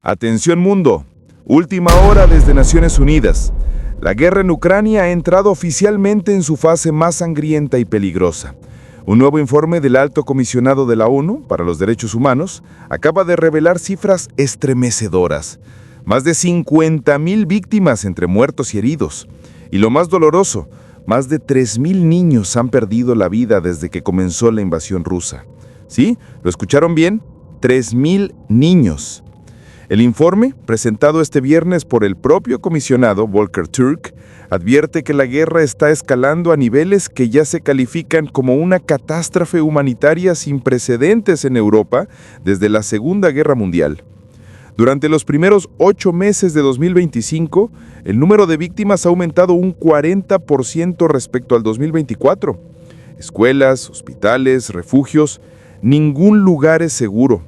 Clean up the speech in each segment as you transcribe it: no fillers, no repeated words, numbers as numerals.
Atención mundo, última hora desde Naciones Unidas. La guerra en Ucrania ha entrado oficialmente en su fase más sangrienta y peligrosa. Un nuevo informe del Alto Comisionado de la ONU para los Derechos Humanos acaba de revelar cifras estremecedoras. Más de 50,000 víctimas entre muertos y heridos. Y lo más doloroso, más de 3,000 niños han perdido la vida desde que comenzó la invasión rusa. ¿Sí? ¿Lo escucharon bien? 3,000 niños. El informe, presentado este viernes por el propio comisionado Volker Türk, advierte que la guerra está escalando a niveles que ya se califican como una catástrofe humanitaria sin precedentes en Europa desde la Segunda Guerra Mundial. Durante los primeros 8 meses de 2025, el número de víctimas ha aumentado un 40% respecto al 2024. Escuelas, hospitales, refugios, ningún lugar es seguro.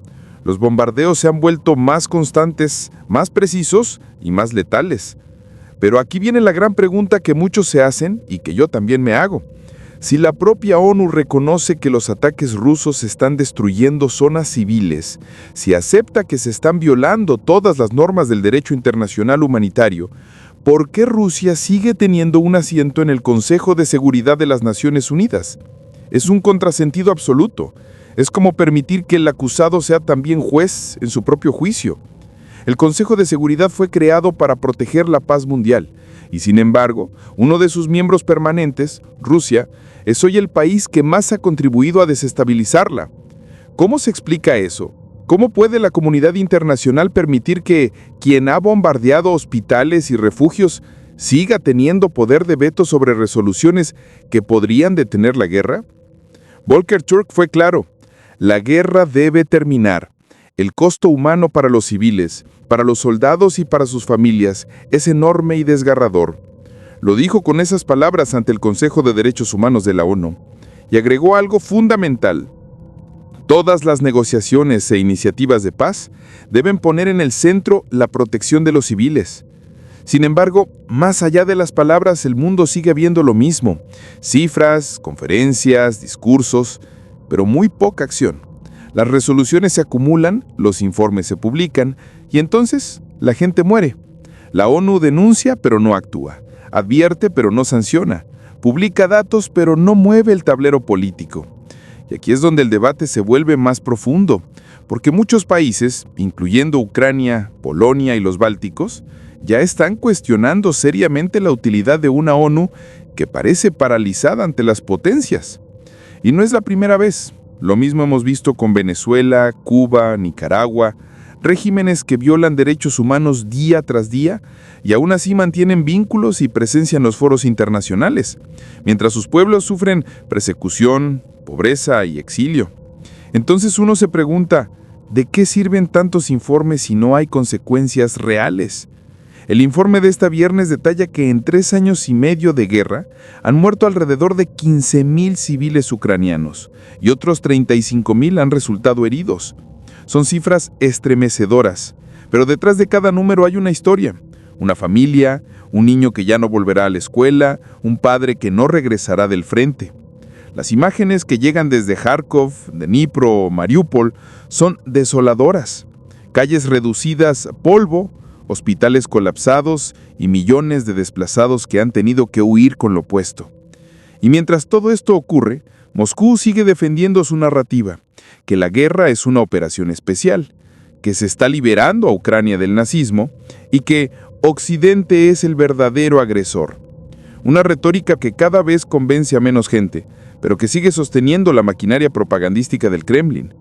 Los bombardeos se han vuelto más constantes, más precisos y más letales. Pero aquí viene la gran pregunta que muchos se hacen y que yo también me hago. Si la propia ONU reconoce que los ataques rusos están destruyendo zonas civiles, si acepta que se están violando todas las normas del derecho internacional humanitario, ¿por qué Rusia sigue teniendo un asiento en el Consejo de Seguridad de las Naciones Unidas? Es un contrasentido absoluto. Es como permitir que el acusado sea también juez en su propio juicio. El Consejo de Seguridad fue creado para proteger la paz mundial, y sin embargo, uno de sus miembros permanentes, Rusia, es hoy el país que más ha contribuido a desestabilizarla. ¿Cómo se explica eso? ¿Cómo puede la comunidad internacional permitir que quien ha bombardeado hospitales y refugios siga teniendo poder de veto sobre resoluciones que podrían detener la guerra? Volker Türk fue claro. La guerra debe terminar. El costo humano para los civiles, para los soldados y para sus familias es enorme y desgarrador. Lo dijo con esas palabras ante el Consejo de Derechos Humanos de la ONU y agregó algo fundamental. Todas las negociaciones e iniciativas de paz deben poner en el centro la protección de los civiles. Sin embargo, más allá de las palabras, el mundo sigue viendo lo mismo. Cifras, conferencias, discursos, pero muy poca acción. Las resoluciones se acumulan, los informes se publican, y entonces la gente muere. La ONU denuncia, pero no actúa. Advierte, pero no sanciona. Publica datos, pero no mueve el tablero político. Y aquí es donde el debate se vuelve más profundo, porque muchos países, incluyendo Ucrania, Polonia y los Bálticos, ya están cuestionando seriamente la utilidad de una ONU que parece paralizada ante las potencias. Y no es la primera vez. Lo mismo hemos visto con Venezuela, Cuba, Nicaragua, regímenes que violan derechos humanos día tras día y aún así mantienen vínculos y presencia en los foros internacionales, mientras sus pueblos sufren persecución, pobreza y exilio. Entonces uno se pregunta, ¿de qué sirven tantos informes si no hay consecuencias reales? El informe de este viernes detalla que en 3 años y medio de guerra han muerto alrededor de 15,000 civiles ucranianos y otros 35,000 han resultado heridos. Son cifras estremecedoras, pero detrás de cada número hay una historia, una familia, un niño que ya no volverá a la escuela, un padre que no regresará del frente. Las imágenes que llegan desde Kharkov, Dnipro o Mariupol son desoladoras. Calles reducidas a polvo, hospitales colapsados y millones de desplazados que han tenido que huir con lo puesto. Y mientras todo esto ocurre, Moscú sigue defendiendo su narrativa, que la guerra es una operación especial, que se está liberando a Ucrania del nazismo y que Occidente es el verdadero agresor. Una retórica que cada vez convence a menos gente, pero que sigue sosteniendo la maquinaria propagandística del Kremlin.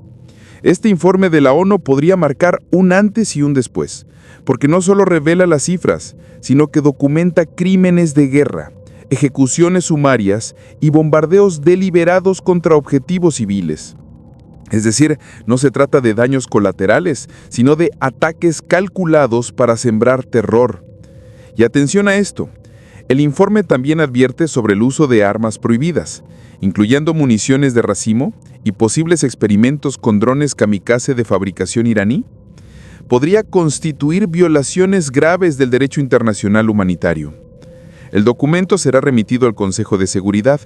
Este informe de la ONU podría marcar un antes y un después, porque no solo revela las cifras, sino que documenta crímenes de guerra, ejecuciones sumarias y bombardeos deliberados contra objetivos civiles. Es decir, no se trata de daños colaterales, sino de ataques calculados para sembrar terror. Y atención a esto, el informe también advierte sobre el uso de armas prohibidas, incluyendo municiones de racimo y posibles experimentos con drones kamikaze de fabricación iraní. Podría constituir violaciones graves del derecho internacional humanitario. El documento será remitido al Consejo de Seguridad,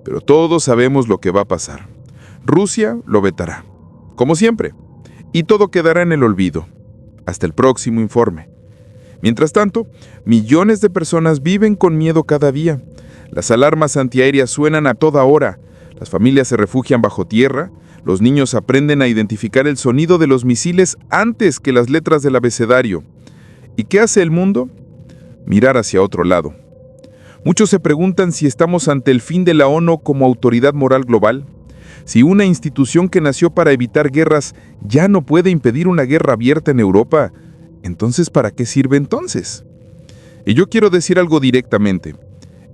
pero todos sabemos lo que va a pasar. Rusia lo vetará, como siempre, y todo quedará en el olvido. Hasta el próximo informe. Mientras tanto, millones de personas viven con miedo cada día. Las alarmas antiaéreas suenan a toda hora. Las familias se refugian bajo tierra. Los niños aprenden a identificar el sonido de los misiles antes que las letras del abecedario. ¿Y qué hace el mundo? Mirar hacia otro lado. Muchos se preguntan si estamos ante el fin de la ONU como autoridad moral global. Si una institución que nació para evitar guerras ya no puede impedir una guerra abierta en Europa, entonces ¿para qué sirve entonces? Y yo quiero decir algo directamente.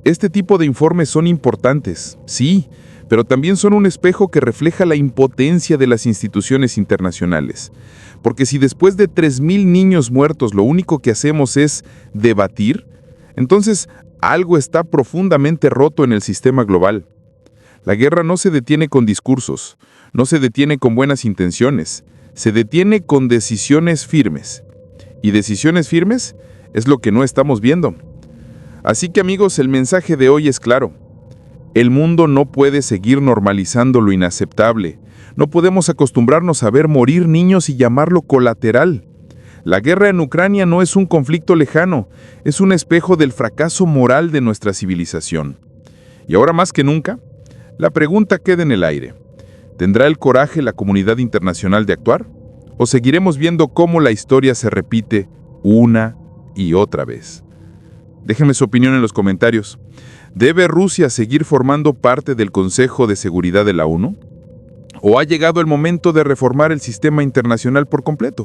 Este tipo de informes son importantes, sí, pero también son un espejo que refleja la impotencia de las instituciones internacionales. Porque si después de 3.000 niños muertos lo único que hacemos es debatir, entonces algo está profundamente roto en el sistema global. La guerra no se detiene con discursos, no se detiene con buenas intenciones, se detiene con decisiones firmes. Y decisiones firmes es lo que no estamos viendo. Así que amigos, el mensaje de hoy es claro. El mundo no puede seguir normalizando lo inaceptable. No podemos acostumbrarnos a ver morir niños y llamarlo colateral. La guerra en Ucrania no es un conflicto lejano, es un espejo del fracaso moral de nuestra civilización. Y ahora más que nunca, la pregunta queda en el aire. ¿Tendrá el coraje la comunidad internacional de actuar? ¿O seguiremos viendo cómo la historia se repite una y otra vez? Déjenme su opinión en los comentarios. ¿Debe Rusia seguir formando parte del Consejo de Seguridad de la ONU? ¿O ha llegado el momento de reformar el sistema internacional por completo?